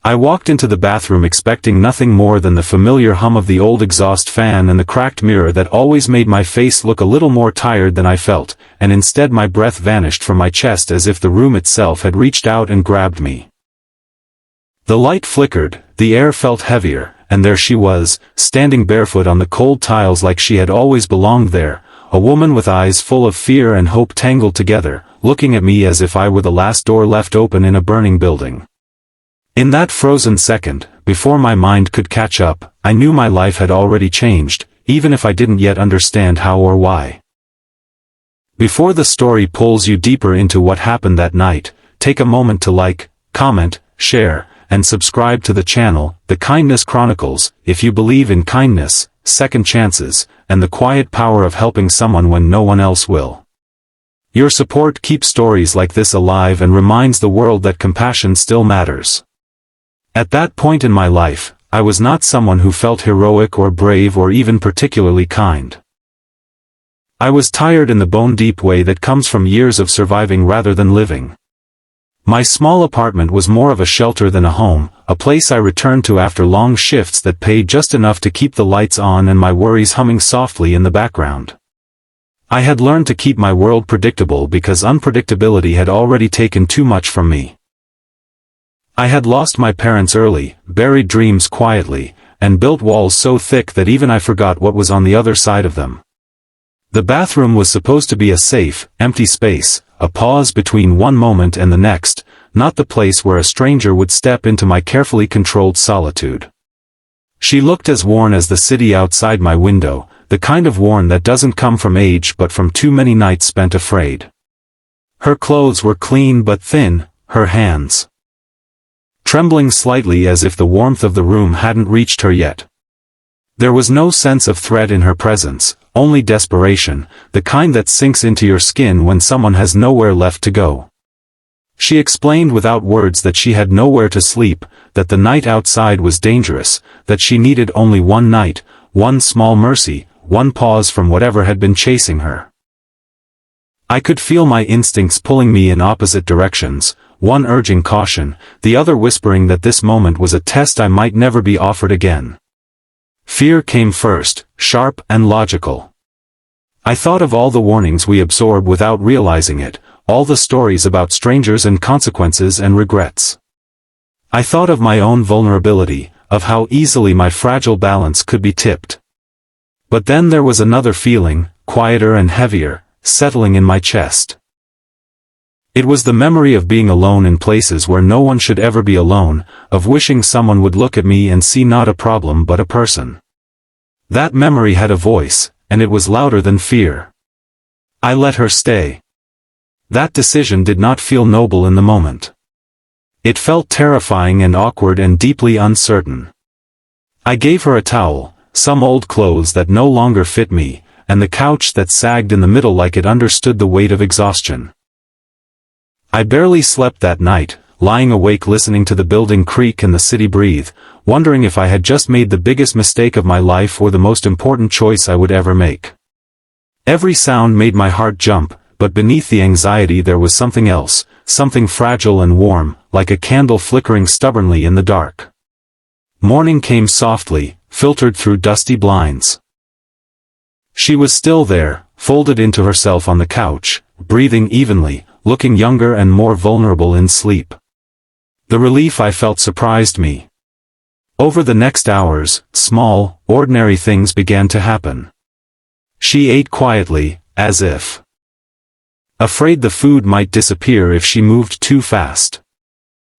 I walked into the bathroom expecting nothing more than the familiar hum of the old exhaust fan and the cracked mirror that always made my face look a little more tired than I felt, and instead my breath vanished from my chest as if the room itself had reached out and grabbed me. The light flickered, the air felt heavier, and there she was, standing barefoot on the cold tiles like she had always belonged there, a woman with eyes full of fear and hope tangled together, looking at me as if I were the last door left open in a burning building. In that frozen second, before my mind could catch up, I knew my life had already changed, even if I didn't yet understand how or why. Before the story pulls you deeper into what happened that night, take a moment to like, comment, share, and subscribe to the channel, The Kindness Chronicles, if you believe in kindness, second chances, and the quiet power of helping someone when no one else will. Your support keeps stories like this alive and reminds the world that compassion still matters. At that point in my life, I was not someone who felt heroic or brave or even particularly kind. I was tired in the bone-deep way that comes from years of surviving rather than living. My small apartment was more of a shelter than a home, a place I returned to after long shifts that paid just enough to keep the lights on and my worries humming softly in the background. I had learned to keep my world predictable because unpredictability had already taken too much from me. I had lost my parents early, buried dreams quietly, and built walls so thick that even I forgot what was on the other side of them. The bathroom was supposed to be a safe, empty space, a pause between one moment and the next, not the place where a stranger would step into my carefully controlled solitude. She looked as worn as the city outside my window, the kind of worn that doesn't come from age but from too many nights spent afraid. Her clothes were clean but thin, her hands trembling slightly as if the warmth of the room hadn't reached her yet. There was no sense of threat in her presence, only desperation, the kind that sinks into your skin when someone has nowhere left to go. She explained without words that she had nowhere to sleep, that the night outside was dangerous, that she needed only one night, one small mercy, one pause from whatever had been chasing her. I could feel my instincts pulling me in opposite directions, one urging caution, the other whispering that this moment was a test I might never be offered again. Fear came first, sharp and logical. I thought of all the warnings we absorb without realizing it, all the stories about strangers and consequences and regrets. I thought of my own vulnerability, of how easily my fragile balance could be tipped. But then there was another feeling, quieter and heavier, settling in my chest. It was the memory of being alone in places where no one should ever be alone, of wishing someone would look at me and see not a problem but a person. That memory had a voice, and it was louder than fear. I let her stay. That decision did not feel noble in the moment. It felt terrifying and awkward and deeply uncertain. I gave her a towel, some old clothes that no longer fit me, and the couch that sagged in the middle like it understood the weight of exhaustion. I barely slept that night, lying awake listening to the building creak and the city breathe, wondering if I had just made the biggest mistake of my life or the most important choice I would ever make. Every sound made my heart jump, but beneath the anxiety there was something else, something fragile and warm, like a candle flickering stubbornly in the dark. Morning came softly, filtered through dusty blinds. She was still there, folded into herself on the couch, breathing evenly, looking younger and more vulnerable in sleep. The relief I felt surprised me. Over the next hours, small, ordinary things began to happen. She ate quietly, as if afraid the food might disappear if she moved too fast.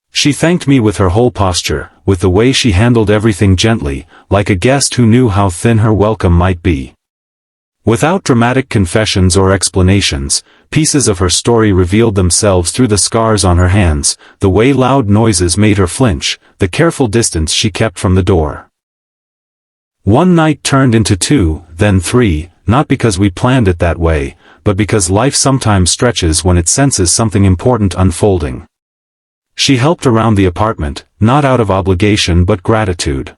She thanked me with her whole posture, with the way she handled everything gently, like a guest who knew how thin her welcome might be. Without dramatic confessions or explanations, pieces of her story revealed themselves through the scars on her hands, the way loud noises made her flinch, the careful distance she kept from the door. One night turned into two, then three, not because we planned it that way, but because life sometimes stretches when it senses something important unfolding. She helped around the apartment, not out of obligation but gratitude.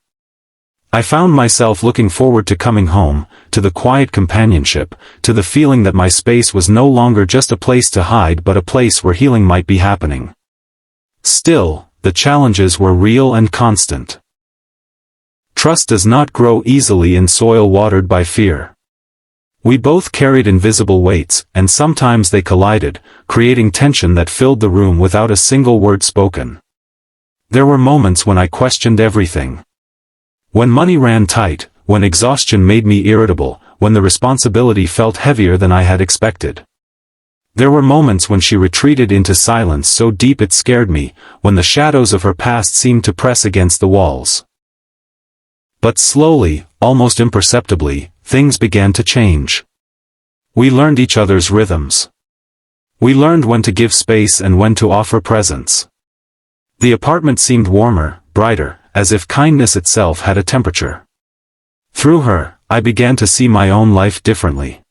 I found myself looking forward to coming home, to the quiet companionship, to the feeling that my space was no longer just a place to hide but a place where healing might be happening. Still, the challenges were real and constant. Trust does not grow easily in soil watered by fear. We both carried invisible weights, and sometimes they collided, creating tension that filled the room without a single word spoken. There were moments when I questioned everything. When money ran tight, when exhaustion made me irritable, when the responsibility felt heavier than I had expected. There were moments when she retreated into silence so deep it scared me, when the shadows of her past seemed to press against the walls. But slowly, almost imperceptibly, things began to change. We learned each other's rhythms. We learned when to give space and when to offer presence. The apartment seemed warmer, brighter, as if kindness itself had a temperature. Through her, I began to see my own life differently.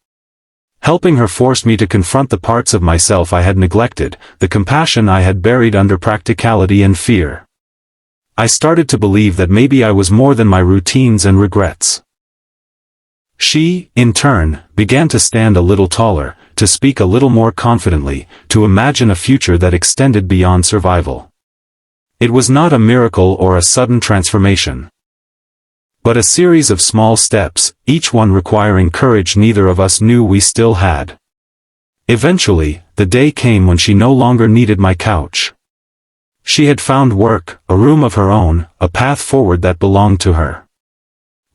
Helping her forced me to confront the parts of myself I had neglected, the compassion I had buried under practicality and fear. I started to believe that maybe I was more than my routines and regrets. She, in turn, began to stand a little taller, to speak a little more confidently, to imagine a future that extended beyond survival. It was not a miracle or a sudden transformation, but a series of small steps, each one requiring courage neither of us knew we still had. Eventually, the day came when she no longer needed my couch. She had found work, a room of her own, a path forward that belonged to her.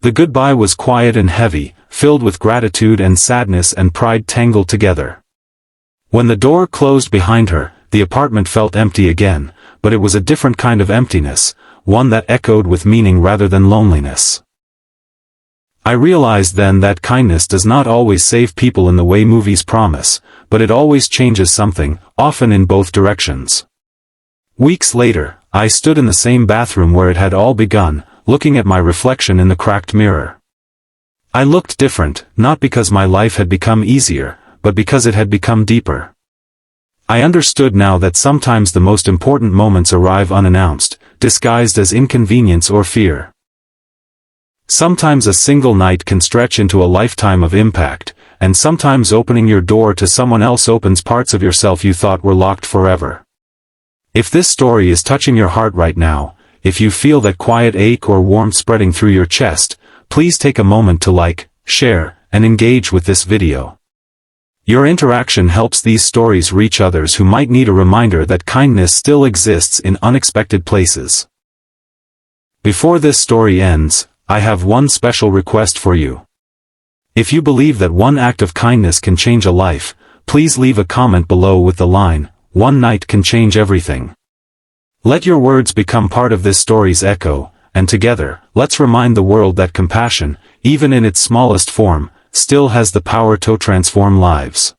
The goodbye was quiet and heavy, filled with gratitude and sadness and pride tangled together. When the door closed behind her, the apartment felt empty again, but it was a different kind of emptiness, one that echoed with meaning rather than loneliness. I realized then that kindness does not always save people in the way movies promise, but it always changes something, often in both directions. Weeks later, I stood in the same bathroom where it had all begun, looking at my reflection in the cracked mirror. I looked different, not because my life had become easier, but because it had become deeper. I understood now that sometimes the most important moments arrive unannounced, disguised as inconvenience or fear. Sometimes a single night can stretch into a lifetime of impact, and sometimes opening your door to someone else opens parts of yourself you thought were locked forever. If this story is touching your heart right now, if you feel that quiet ache or warmth spreading through your chest, please take a moment to like, share, and engage with this video. Your interaction helps these stories reach others who might need a reminder that kindness still exists in unexpected places. Before this story ends, I have one special request for you. If you believe that one act of kindness can change a life, please leave a comment below with the line, "One night can change everything." Let your words become part of this story's echo, and together, let's remind the world that compassion, even in its smallest form, still has the power to transform lives.